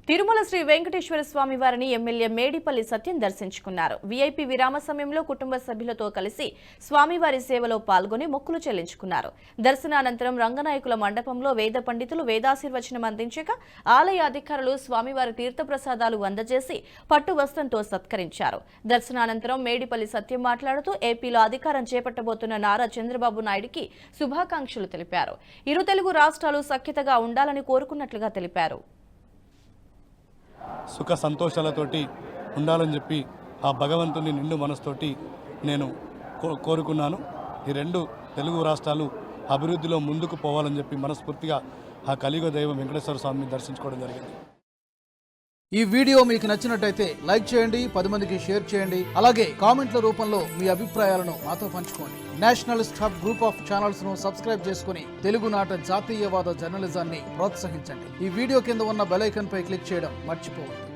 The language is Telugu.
తిరుమల శ్రీ వెంకటేశ్వర స్వామి వారిని ఎమ్మెల్యే మేడిపల్లి సత్యం దర్శించుకున్నారు. వీఐపీ విరామ సమయంలో కుటుంబ సభ్యులతో కలిసి స్వామివారి సేవలో పాల్గొని మొక్కులు చెల్లించుకున్నారు. దర్శనానంతరం రంగనాయకుల మండపంలో వేద పండితులు వేదాశీర్వచనం అందించగా ఆలయ అధికారులు స్వామివారి తీర్థప్రసాదాలు అందజేసి పట్టు వస్త్రంతో సత్కరించారు. దర్శనానంతరం మేడిపల్లి సత్యం మాట్లాడుతూ ఏపీలో అధికారం చేపట్టబోతున్న నారా చంద్రబాబు నాయుడికి శుభాకాంక్షలు తెలిపారు. ఇరు తెలుగు రాష్ట్రాలు సఖ్యతగా ఉండాలని కోరుకున్నట్లుగా తెలిపారు. సుఖ సంతోషాలతోటి ఉండాలని చెప్పి ఆ భగవంతుని నిండు మనసుతోటి నేను కోరుకున్నాను. ఈ రెండు తెలుగు రాష్ట్రాలు అభివృద్ధిలో ముందుకు పోవాలని చెప్పి మనస్ఫూర్తిగా ఆ కలియుగ దైవం వెంకటేశ్వర స్వామిని దర్శించుకోవడం జరిగింది. ఈ వీడియో మీకు నచ్చినట్టయితే లైక్ చేయండి, 10 మందికి షేర్ చేయండి. అలాగే కామెంట్ల రూపంలో మీ అభిప్రాయాలను మాతో పంచుకోండి. Nationalist hub group of channels ను సబ్స్క్రైబ్ చేసుకుని తెలుగునాట జాతీయవాద జర్నలిజాన్ని ప్రోత్సహించండి. ఈ వీడియో కింద ఉన్న బెల్ ఐకాన్ పై క్లిక్ చేయడం మర్చిపోవద్దు.